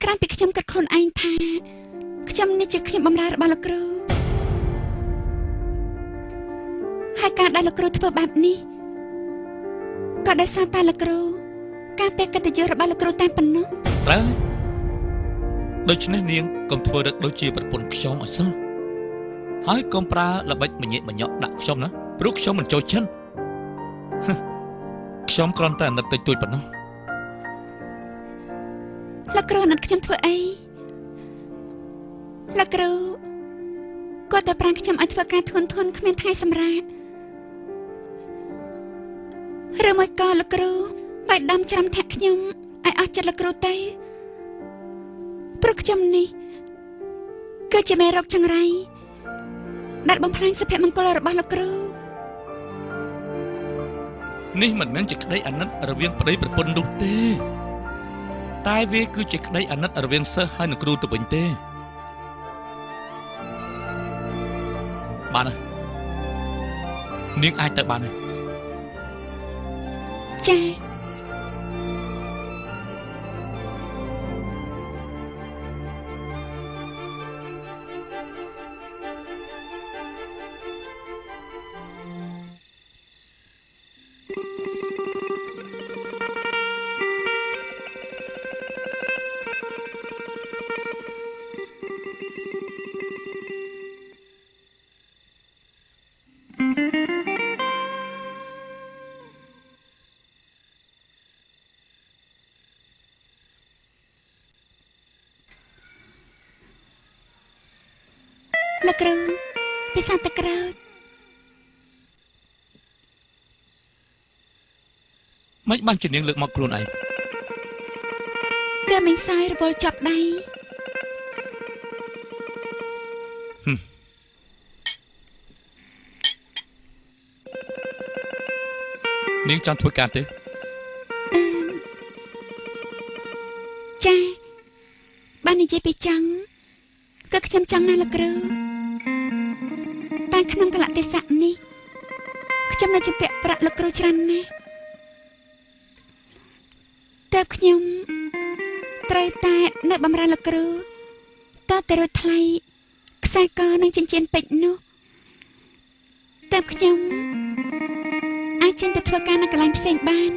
ក្រៅពីខ្ញុំគិតខ្លួនឯងថាខ្ញុំនេះជាខ្ញុំបម្រើរបស់លោកគ្រូហើយការដែលលោកគ្រូធ្វើបែបនេះក៏ដោយសារតែលោកគ្រូការពារកិត្តិយសរបស់លោកគ្រូតែប៉ុណ្ណោះត្រូវដូច្នេះនាងកុំធ្វើរឹកដូចជាប្រពន្ធខ្ញុំអសោះហើយកុំប្រើល្បិចមញែកមញក់ដាក់ខ្ញុំណាព្រោះខ្ញុំមិនចូលចិត្តខ្ញុំគ្រាន់តែអាណិតតិចតួចប៉ុណ្ណោះលោកគ្រូអាណិតខ្ញុំធ្វើអីលោកគ្រូគាត់តែប្រាំខ្ញុំឲ្យធ្វើការធ្ងន់គ្មានថ្ងៃសម្រាកឬមួយក៏លោកគ្រូបែរដំច្រាំធាក់ខ្ញុំឲ្យអស់ចិត្តលោកគ្រូទៅព្រោះខ្ញុំនេះគឺជាមេរោគចង្រៃដែលបំផ្លាញសុភមង្គលរបស់លោកគ្រូនេះមិនមែនជាក្តីអាណិតរវាងប្តីប្រពន្ធនោះទេតែវាគឺជាក្តីអាណិតរវាងសិស្សហើយនឹងគ្រូទៅវិញទេបានហើយនាងអាចទៅបានហើយចា៎លោកគ្រូពិសាទឹកក្រោតមិនបានជានាងលើកមកខ្លួនឯងគឺមិញសាយរវល់ចាប់ដៃនាងចង់ធ្វើការទេចាបាននិយាយពីចង់គឺខ្ញុំចង់ណាស់លោកគ្រូតែក្នុងកលៈទេសៈនេះខ្ញុំនៅជំពាក់ប្រាក់លោកគ្រូច្រើនណាស់តែខ្ញុំត្រូវតែនៅបម្រើលោកគ្រូតតែរត់ថ្លៃខ្សែកនិងចិញ្ចៀនពេជ្រនោះតែខ្ញុំអាចចេញទៅធ្វើការនៅកន្លែងផ្សេងបាន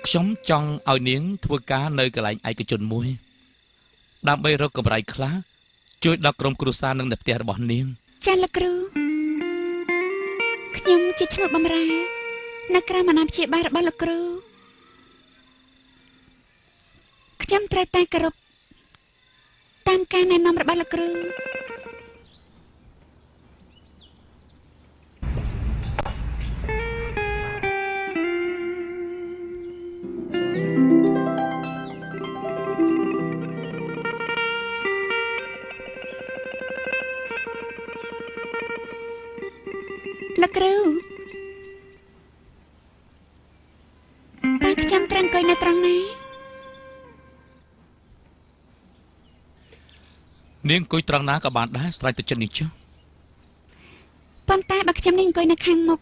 ខ្ញុំចង់ឲ្យនាងធ្វើការនៅកន្លែងឯកជនមួយដើម្បីរកកម្រៃខ្លះជួយដល់ក្រុមគ្រួសារនិងនៅផ្ទះរបស់នាងចា៎លោកគ្រូខ្ញុំជាឈ្នួលបម្រើនៅក្រៅអាណាព្យាបាលរបស់លោកគ្រូខ្ញុំត្រូវតែគោរពតាមការណែនាំរបស់លោកគ្រូលោកគ្រូតែខ្ញុំត្រូវអង្គុយនៅត្រង់ណានាងអង្គុយត្រង់ណាក៏បានដែរស្រេចទៅចិត្តនាងចុះប៉ុន្តែបើខ្ញុំនេះអង្គុយនៅខាងមុខ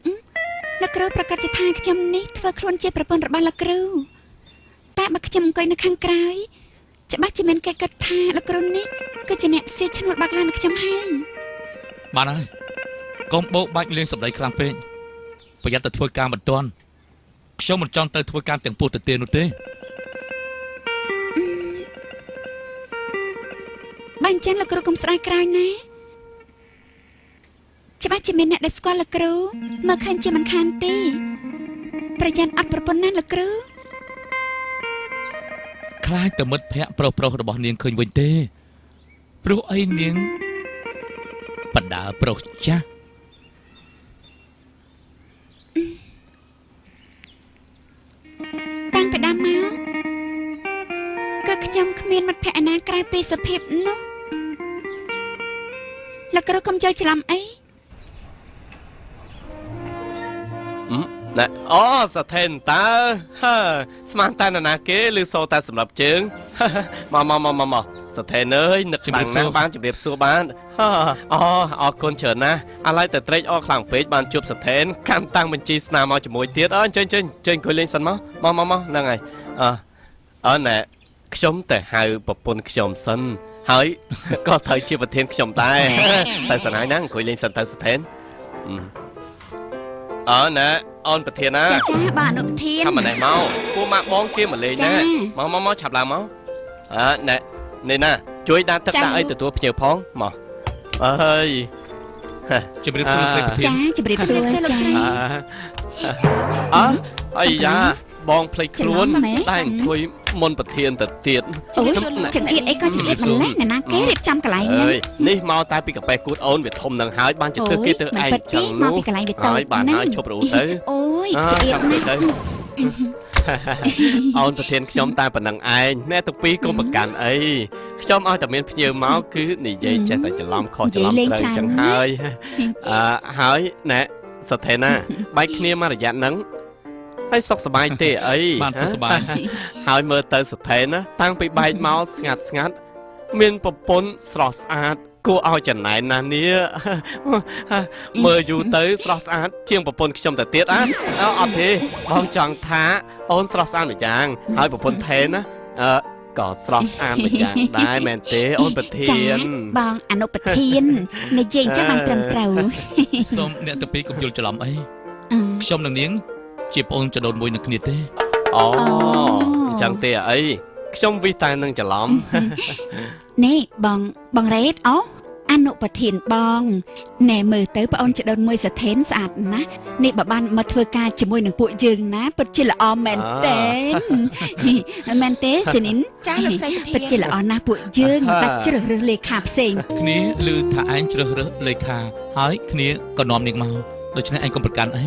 លោកគ្រូប្រកាសជាថាខ្ញុំនេះធ្វើខ្លួនជាប្រពន្ធរបស់លោកគ្រូតែបើខ្ញុំអង្គុយនៅខាងក្រោយច្បាស់ជាមានគេគិតថាលោកគ្រូនេះគឺជាអ្នកស៊ីឈ្នួលបាក់ឡានខ្ញុំហើយបានហើយកុំបោកបាច់លេងសម្ដីខ្លាំងពេកប្រយ័ត្នទៅធ្វើការមិនទាន់ខ្ញុំមិនចង់ទៅធ្វើការទាំងពោះទៅទេនោះទេបើអញ្ចឹងលោកគ្រូកុំស្ដាយក្រោយណាច្បាស់ជាមានអ្នកដែលស្គាល់លោកគ្រូមើលឃើញជាមិនខានទេប្រយ័ត្នអត់ប្រពន្ធណាលោកគ្រូខ្លាចតែមិត្តភ័ក្តិប្រុសរបស់នាងឃើញវិញទេព្រោះអីនាងបដាប្រុសចាស់តាំងពីដើមមកគឺខ្ញុំគ្មានមិត្តភក្តិណាក្រៅពីសុភាពនោះលោកគ្រូកុំយល់ច្រឡំអីណែអូសថេនតើស្មានតែនរណាគេឬសូតែសម្រាប់ជើងមក សថេនអើយនឹកខ្លាំងណាស់បានជម្រាបសួរបានអូអរគុណច្រើនណាស់អាឡ័យតែត្រេកអរខ្លាំងពេកបានជួបសថេនកាន់តាំងបញ្ជីស្នាមមកជាមួយទៀតអើចេញអង្គុយលេងសិនមកហ្នឹងហើយណែខ្ញុំតែហៅប្រពន្ធខ្ញុំសិនហើយក៏ត្រូវជាប្រធានខ្ញុំដែរតែសិនហើយណាអង្គុយលេងសិនទៅសថេនណែអូនប្រធានណា ចាបាទអនុប្រធាន ថាម្នេះមកពួកម៉ាក់បងគេមកលេងណាមកឆាប់ឡើងមកណែនេះណាជួយដាក់ទឹកដាក់អីទទួលភ្ញៀវផងមកអើយ ជម្រាបសួរស្រីប្រធាន ចាជម្រាបសួរលោកស្រី អាយ៉ាបងភ្លេចខ្លួនតែអង្គុយមុនប្រធានទៅទៀត អូចង្អៀតអីក៏ចង្អៀតម្លេះអ្នកណាគេរៀបចំកន្លែងហ្នឹង នេះមកតែពីកាប៉ែគូតអូនវាធំនឹងហើយបានទៅគេទៅឯងចឹងនោះហើយបានហើយឈប់រੂទៅ អូយចង្អៀតណាស់ អូនប្រធានខ្ញុំតែប៉ុណ្្នឹងឯងអ្នកទាំងពីរកុំប្រកាន់អីខ្ញុំឲ្យតែមានភ្ញៀវមកគឺនិយាយចេះតែច្រឡំខុសច្រឡំត្រូវចឹងហើយហើយណែសថេណាបែកគ្នាមករយៈហ្នឹងហើយសុខសប្បាយទេអី បានសុខសប្បាយ ហើយមើលទៅសថេណាតាំងពីបែកមកស្ងាត់មានប្រពន្ធស្រស់ស្អាតគួរឲ្យចំណែនណាស់នេះមើលយូរទៅស្រស់ស្អាតជាងប្រពន្ធខ្ញុំទៅទៀតអត់ទេបងចង់ថាអូនស្រស់ស្អាតម្យ៉ាងហើយប្រពន្ធថេនណាក៏ស្រស់ស្អាតម្យ៉ាងដែរមែនទេអូនប្រធាន បងអនុប្រធាននិយាយចឹងបានត្រឹមត្រូវ សូមអ្នកទាំងពីរកុំយល់ច្រឡំអីខ្ញុំនិងនាងជាប្អូនចដូនមួយនឹងគ្នាទេ អូអញ្ចឹងទេអីខ្ញុំវិតែនឹងច្រឡំ នេះបងរ៉េតអូអនុប្រធានបងណែមើលទៅប្អូនចដូនមួយសថេនស្អាតណាស់នេះបើបានមកធ្វើការជាមួយនឹងពួកយើងណាពិតជាល្អមែនទេមែនទេសនិនចាលោកស្រីប្រធានពិតជាល្អណាស់ពួកយើងដាច់ជ្រើសរើសលេខាផ្សេង គ្នាឮថាឯងជ្រើសរើសលេខាហើយគ្នាក៏នាំនាងមកដូច្នេះឯងកុំប្រកាន់អី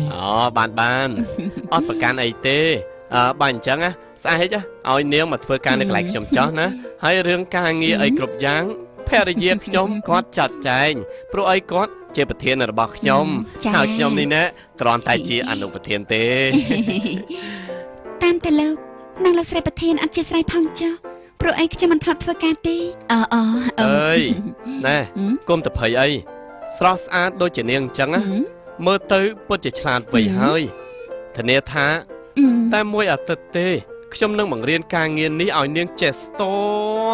បានអត់ប្រកាន់អីទេបើអញ្ចឹងស្អែកឲ្យនាងមកធ្វើការនៅកន្លែងខ្ញុំចោះណាហើយរឿងការងារអីគ្រប់យ៉ាងភរិយាខ្ញុំគាត់ចាត់ចែងព្រោះអីគាត់ជាប្រធានរបស់ខ្ញុំហើយខ្ញុំនេះណាគ្រាន់តែជាអនុប្រធានទេ តាមតែលោកនិងលោកស្រីប្រធានអត់ជាស្រ័យផងចុះព្រោះអីខ្ញុំមិនធ្លាប់ធ្វើការទេអើយណែគុំតភ័យអីស្រស់ស្អាតដូចជានាងអញ្ចឹងមើលទៅពិតជាឆ្លាតវៃហើយធានាថាតែមួយអាទិត្យទេខ្ញុំនឹងបង្រៀនការងារនេះឲ្យនាងចេះស្ទ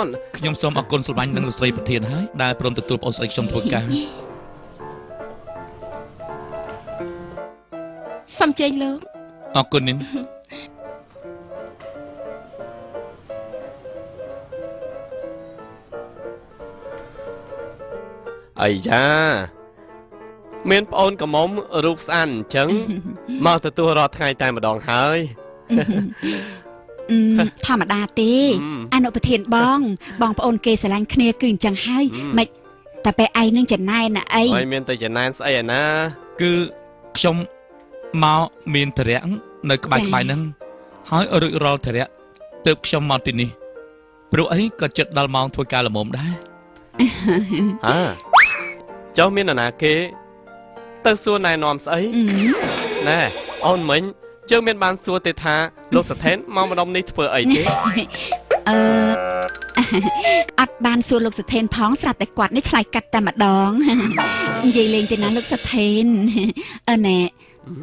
ន់ ខ្ញុំសូមអរគុណស្រឡាញ់នឹងលោកស្រីប្រធានហើយដែលព្រមទទួលប្អូនស្រីខ្ញុំធ្វើការ សូមជើញលោក អរគុណនាង អាយ៉ាមានប្អូនកំមុំរូបស្អាតអញ្ចឹងមកទទួលរាល់ថ្ងៃតែម្ដងហើយ ធម្មតាទេអនុប្រធានបងប្អូនគេស្រឡាញ់គ្នាគឺអញ្ចឹងហើយមិនតែពេលឯងនឹងចំណែនណាអី ហើយមានតែចំណែនស្អីឯណា គឺខ្ញុំមកមានធរៈនៅក្បែរហ្នឹងហើយរួចរាល់ធរៈទើបខ្ញុំមកទីនេះព្រោះអីក៏ចិត្តដល់ម៉ោងធ្វើការល្មមដែរ ចុះមាននរណាគេទៅសួរណែនាំស្អីណែអូនមិញជើងមានបានសួរទេថាលោកសថេនមកម្ដុំនេះធ្វើអីទេ អត់បានសួរលោកសថេនផងស្រាប់តែគាត់នេះឆ្លើយកាត់តែម្ដងនិយាយលេងទៅណាលោកសថេនណែ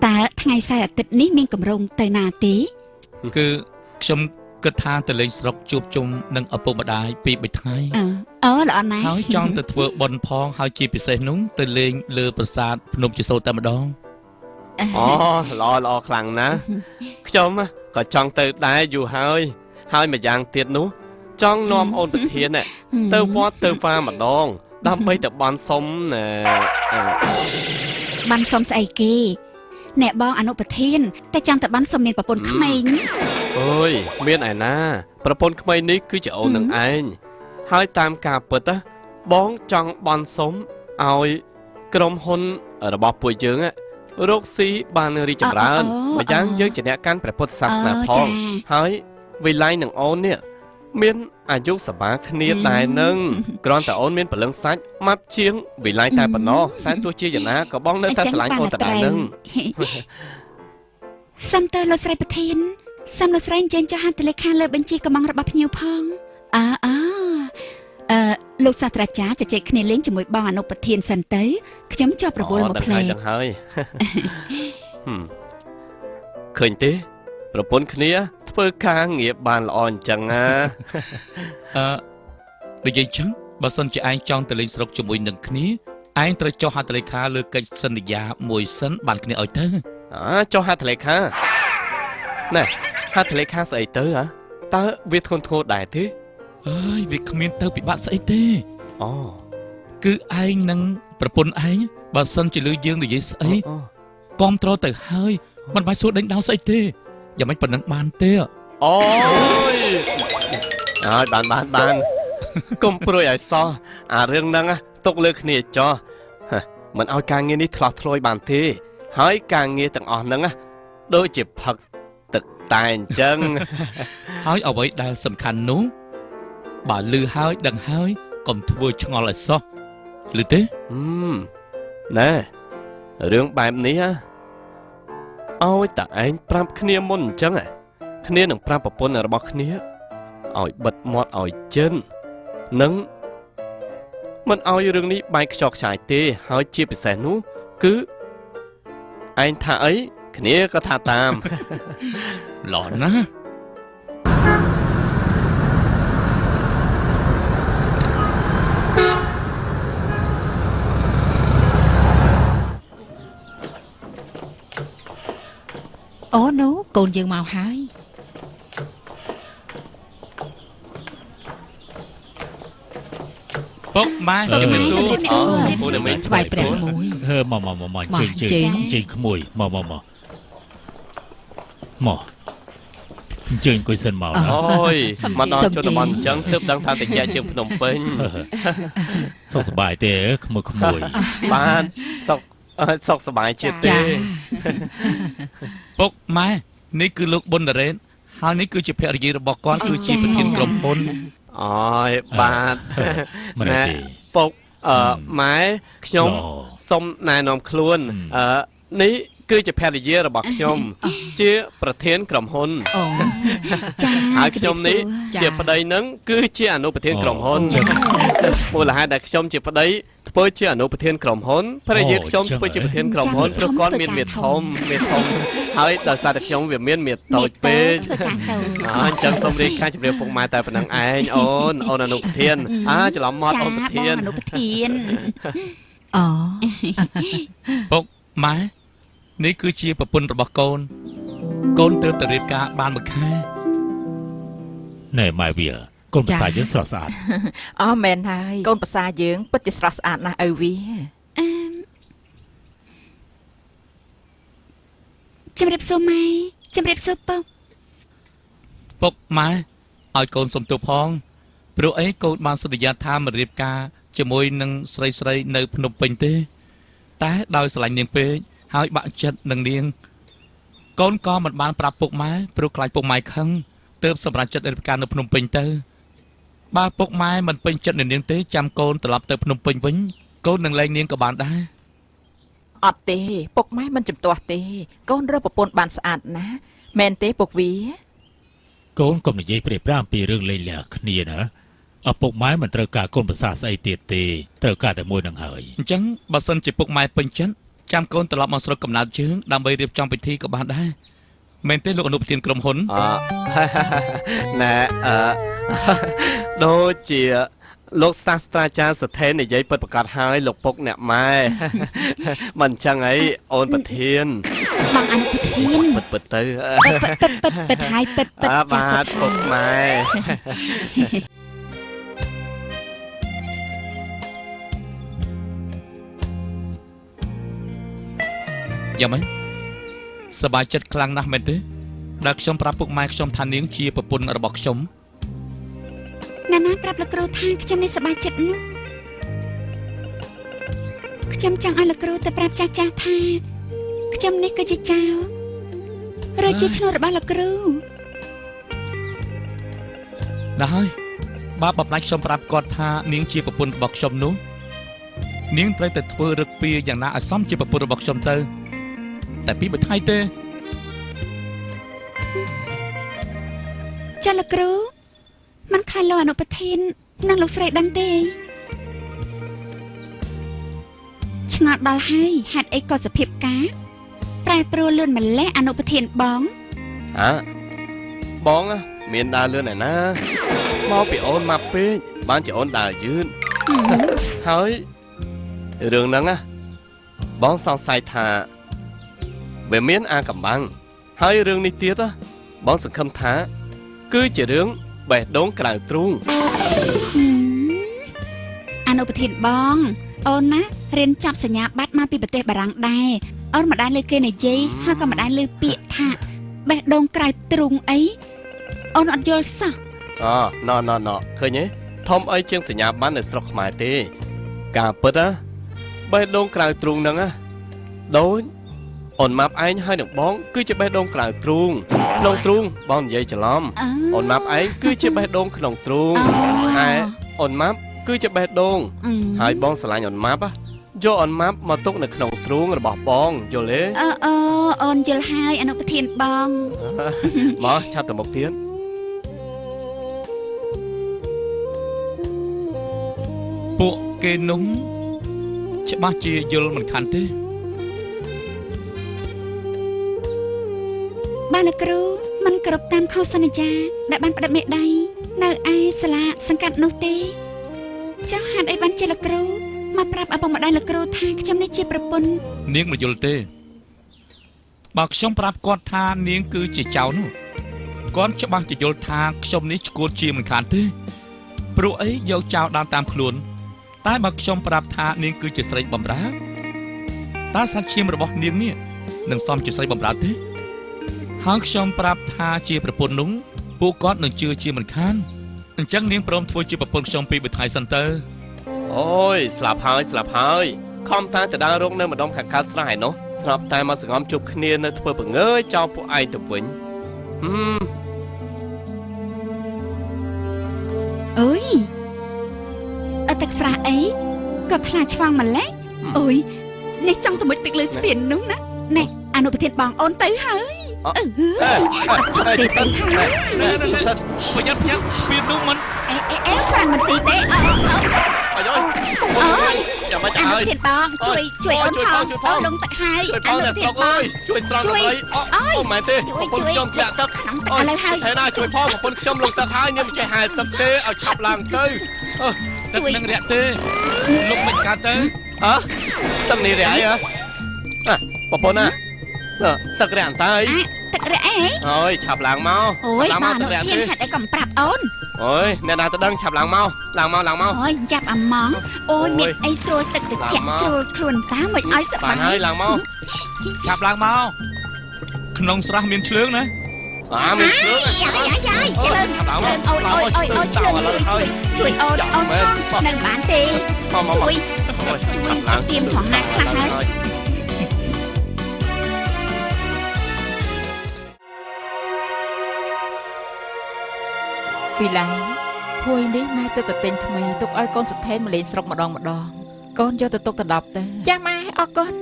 តើថ្ងៃសៅរ៍អាទិត្យនេះមានកម្រងទៅណាទេ គឺខ្ញុំគិតថាទៅលេងស្រុកជួបជុំនឹងឪពុកម្ដាយពី3ថ្ងៃ ល្អណាស់ ហើយចង់ទៅធ្វើបុណ្យផងហើយជាពិសេសនោះទៅលេងលើប្រាសាទភ្នំជាសូរតែម្ដង ល្អខ្លាំងណាស់ខ្ញុំក៏ចង់ទៅដែរយូរហើយម្យ៉ាងទៀតនោះចង់នាំអូនប្រធានទៅវត្តទៅវាម្ដងដើម្បីទៅបន់សុំបន់សុំស្អីគេអ្នកបងអនុប្រធានតែចង់ទៅបន់សុំមានប្រពន្ធក្មេង អើយមានឯណាប្រពន្ធក្មេងនេះគឺជាអូននឹងឯងហើយតាមការពិតបងចង់បន់សុំឲ្យក្រុមហ៊ុនរបស់ពួកយើងរកស៊ីបានរីកចម្រើនម្យ៉ាងយើងជាអ្នកកាន់ព្រះពុទ្ធសាសនាផងហើយវិល័យនឹងអូននេះមានអាយុសមាគ្នាដែរនឹងគ្រាន់តែអូនមានព្រលឹងសាច់ម៉ាប់ជាងវិល័យតែប៉ុណ្ណោះតែទោះជាយ៉ាងណាក៏បងនៅតែស្រឡាញ់អូនដដែលនឹង សំតើលោកស្រីប្រធានសំលោកស្រីអញ្ជើញចុះហត្ថលេខាលើបញ្ជីកំងរបស់ភ្ញៀវផង លោកសាស្ត្រាចារ្យជជែកគ្នាលេងជាមួយបងអនុប្រធានសិនទៅខ្ញុំជាប់រវល់មកផ្លែ ដឹងហើយ ឃើញទេប្រពន្ធគ្នាធ្វើការងារបានល្អអញ្ចឹងណា និយាយចឹងបើសិនជាឯងចង់ទៅលេងស្រុកជាមួយនឹងគ្នាឯងត្រូវចុះហត្ថលេខាលើកិច្ចសន្យាមួយសិនបានគ្នាឲ្យទៅ ចុះហត្ថលេខាណែហត្ថលេខាស្អីទៅហ៎តើវាធ្ងន់ធ្ងរដែរទេ អើយវាគ្មានទៅពិបាកស្អីទេ អូ គឺឯងនឹងប្រពន្ធឯងបើសិនជាលឺយើងនិយាយស្អីគាំទ្រទៅហើយមិនបាច់សួរដេញដោលស្អីទេយ៉ាងម៉េចប៉ុណ្ណឹងបានទេ អូយហើយបានកុំព្រួយឲ្យសោះអារឿងហ្នឹងទុកលើគ្នាចោះមិនឲ្យការងារនេះឆ្លោះឆ្លួយបានទេហើយការងារទាំងអស់ហ្នឹងដូចជាផឹកទឹកតែអញ្ចឹង ហើយអ្វីដែលសំខាន់នោះបើលឺហើយដឹងហើយកុំធ្វើឆ្ងល់ឲ្យសោះឮទេ ណែរឿងបែបនេះឲ្យតែឯងប្រាប់គ្នាមុនអញ្ចឹងគ្នានឹងប្រាប់ប្រពន្ធរបស់គ្នាឲ្យបិទមាត់ឲ្យចិននឹងមិនឲ្យរឿងនេះបែកខ្ចក់ខ្ចាយទេហើយជាពិសេសនោះគឺឯងថាអីគ្នាក៏ថាតាម ល្អណាស់ អូនោះកូនយើងមកហើយ ពុកម៉ែជំរាបសួរ ពូនមីង ថ្វាយព្រះមួយ មកជើញក្មួយមកអញ្ជើញអង្គុយសិនមក អូយមកដល់ជនបទអញ្ចឹងទើបដឹងថាតិចជាងភ្នំពេញ សុខសប្បាយទេក្មួយ បាទសុខសប្បាយជាទេ ពុកម៉ែនេះគឺលោកប៊ុនតារ៉េនហើយនេះគឺជាភរិយារបស់គាត់គឺជាប្រធានក្រុមហ៊ុន អូយបាទ មិនទេ ពុកម៉ែខ្ញុំសុំណែនាំខ្លួននេះគឺជាភរិយារបស់ខ្ញុំជាប្រធានក្រុមហ៊ុន អូចា ហើយខ្ញុំនេះជាប្តីនឹងគឺជាអនុប្រធានក្រុមហ៊ុនមូលហេតុដែលខ្ញុំជាប្តីធ្វើជាអនុប្រធានក្រុមហ៊ុនភរិយាខ្ញុំធ្វើជាប្រធានក្រុមហ៊ុនព្រោះគាត់មានមាឌធំហើយដោយសារតែខ្ញុំវាមានមាឌតូចពេក អញ្ចឹងសូមរៀបការជម្រាបពុកម៉ែតែប៉ុណ្្នឹងឯងអូនអនុប្រធានច្រឡំមកអូនប្រធាន អនុប្រធាន អូ ពុកម៉ែនេះគឺជាប្រពន្ធរបស់កូនកូនទើបតែរៀបការបានមួយខែ ណែម៉ែវាកូនប្រសាយើងស្រស់ស្អាត អូមែនហើយកូនប្រសាយើងពិតជាស្រស់ស្អាតណាស់ឪវា ជំរាបសួរម៉ែជំរាបសួរពុក ពុកម៉ែឲ្យកូនសុំទោសផងព្រោះអីកូនបានសន្យាថាមិនរៀបការជាមួយនឹងស្រីនៅភ្នំពេញទេតែដោយស្រឡាញ់នាងពេកហើយបាក់ចិត្តនឹងនាងកូនក៏មិនបានប្រាប់ពុកម៉ែព្រោះខ្លាចពុកម៉ែខឹងទើបសម្រេចចិត្តរៀបការនៅភ្នំពេញទៅបើពុកម៉ែមិនពេញចិត្តនឹងនាងទេចាំកូនត្រឡប់ទៅភ្នំពេញវិញកូននឹងលែងនាងក៏បានដែរ អត់ទេពុកម៉ែមិនជំទាស់ទេកូនរើសប្រពន្ធបានស្អាតណាស់មែនទេពុកវា កូនកុំនិយាយព្រាយប្រាំពីរឿងលេងលះគ្នាណាឪពុកម៉ែមិនត្រូវការកូនប្រសាស្អីទៀតទេត្រូវការតែមួយនឹងហើយ អញ្ចឹងបើសិនជាពុកម៉ែពេញចិត្តចាំកូនត្រឡប់មកស្រុកកំណើតជើងដើម្បីរៀបចំពិធីក៏បានដែរមែនទេលោកអនុប្រធានក្រុមហ៊ុន ណែដូចជាលោកសាស្ត្រាចារ្យសថេននិយាយពិតប្រកបហើយលោកពុកអ្នកម៉ែ មិនអញ្ចឹងអីអូនប្រធាន បងអនុប្រធាន ពិតទៅ ពិតហើយពិត បាទពុកម៉ែ យ៉ាងម៉េចសប្បាយចិត្តខ្លាំងណាស់មែនទេដែលខ្ញុំប្រាប់ពុកម៉ែខ្ញុំថានាងជាប្រពន្ធរបស់ខ្ញុំ ណាណាប្រាប់លោកគ្រូថាខ្ញុំនេះសប្បាយចិត្តណាស់ខ្ញុំចង់ឲ្យលោកគ្រូទៅប្រាប់ចាស់ថាខ្ញុំនេះគឺជាចៅឬជាឈ្នួលរបស់លោកគ្រូ ដែរហើយបើបំផ្លាញខ្ញុំប្រាប់គាត់ថានាងជាប្រពន្ធរបស់ខ្ញុំនោះនាងត្រូវតែធ្វើរឹកពីយ៉ាងណាឲ្យសមជាប្រពន្ធរបស់ខ្ញុំទៅតែពីមួយថ្ងៃទេ ចាលោកគ្រូមិនខ្លាចលោកអនុប្រធាននិងលោកស្រីដឹងទេ ឆ្ងល់ដល់ហើយហេតុអីក៏សភាពការប្រែប្រួលលឿនម្ល៉េះអនុប្រធានបង ហ៎បងមានដើរលឿនឯណាមកពីអូនមកពេកបានជាអូនដើរយឺនហើយរឿងហ្នឹងបងសង្ស័យថាវាមានអាកំបាំងហើយរឿងនេះទៀតបងសង្ឃឹមថាគឺជារឿងបេះដូងក្រៅទ្រូង អនុប្រធានបងអូនណារៀនចប់សញ្ញាបត្រមកពីប្រទេសបារាំងដែរអូនមិនដែលលើគេនិយាយហើយក៏មិនដែលលើពាក្យថាបេះដូងក្រៅទ្រូងអីអូនអត់យល់សោះ ណ៎ឃើញទេធំអីជាងសញ្ញាបត្រនៅស្រុកខ្មែរទេការពិតបេះដូងក្រៅទ្រូងហ្នឹងដូចអូនម៉ាប់ឯងហើយនឹងបងគឺជាបេះដូងក្រៅទ្រូងក្នុងទ្រូងបងនិយាយច្រឡំអូនម៉ាប់ឯងគឺជាបេះដូងក្នុងទ្រូងហើយអូនម៉ាប់គឺជាបេះដូងហើយបងស្រឡាញ់អូនម៉ាប់យកអូនម៉ាប់មកទុកនៅក្នុងទ្រូងរបស់បងយល់ទេអូនយល់ហើយអនុប្រធានបង មកឆាប់ទៅមុខទៀត ពួកគេនោះច្បាស់ជាយល់មិនខានទេ បានលោកគ្រូមិនគ្រប់តាមខុសសន្យាដែលបានផ្តិតមេដៃនៅឯសាលាសង្កាត់នោះទេចុះហេតុអីបានជាលោកគ្រូមកប្រាប់ឪពុកម្ដាយលោកគ្រូថាខ្ញុំនេះជាប្រពន្ធ នាងមិនយល់ទេបើខ្ញុំប្រាប់គាត់ថានាងគឺជាចៅនោះគាត់ច្បាស់ជាយល់ថាខ្ញុំនេះឈួតជាមិនខានទេព្រោះអីយកចៅដើរតាមខ្លួនតែបើខ្ញុំប្រាប់ថានាងគឺជាស្រីបំរើតើសាច់ឈាមរបស់នាងនេះនឹងសមជាស្រីបំរើទេហើយខ្ញុំប្រាប់ថាជាប្រពន្ធនោះពួកគាត់នឹងជឿជាមិនខានអញ្ចឹងនាងព្រមធ្វើជាប្រពន្ធខ្ញុំពីមួយថ្ងៃសិនទៅ អូយស្លាប់ហើយខំតាទៅដើររកនៅម្ដុំខាងកើតស្រះឯនោះស្រាប់តែមកសង្ងំជួបគ្នានៅធ្វើបង្ងើយចោលពួកឯងទៅវិញអើយអត់ទឹកស្រះអីក៏ថ្លាឆ្វងម្លេះអូយនេះចង់ទៅមុជទឹកលើស្ពាននោះណាណែអនុប្រធានបងអូនទៅហើយអត់ជិះទេទៅហើយ ប្រយ័ត្នស្ពាននោះមិន អេខ្លាំងមិនស៊ីទេអូយ ចាំមិន អនុ ហើយ ប្រធានបងជួយអូនផងលងទឹកហើយ ជួយផងអ្នកស្រុកអើយជួយស្រង់អីអូមែនទេប្រពន្ធខ្ញុំធ្លាក់ទឹក ក្នុងទឹកឥឡូវហើយ ថែណាជួយផងប្រពន្ធខ្ញុំលងទឹកហើយនាងមិនចេះហែលទឹកទេឲ្យឆាប់ឡើងទៅ ទឹកនឹងរាក់ទេលុកមិនកើតទៅ ទឹកនេះរាក់អីប្រពន្ធណាទឹករាក់តើអី ទឹករះអី អើយឆាប់ឡើងមក អូយ ឡើង ប មក ក ទឹក អនុ រាក់ ធា ទេ នហេតុអីក៏មិនប្រាប់អូន អូយអ្នកណាទៅដឹងឆាប់ឡើងមក អូយចាប់អាម៉ងអូយមានអីស្រួលទឹកត្រជាក់ស្រួលខ្លួនតាមិនឲ្យសប្ បា បាយ នហើយឡើងមក ឆាប់ឡើងមកក្នុងស្រះមានឆ្លើងណា មានភ្លើង យាយឆ្លើងអូយឆ្លើងជួយអូននៅបានទេ មក ជួយទៀមផងណាខ្លះហើយ ពីឡៃភួយនេះម៉ែទៅទិញថ្មីទុកឲ្យកូនសថេនមកលេងស្រុកម្ដងកូនយកទៅទុកទៅ10ទៅចាម៉ែអរគុណ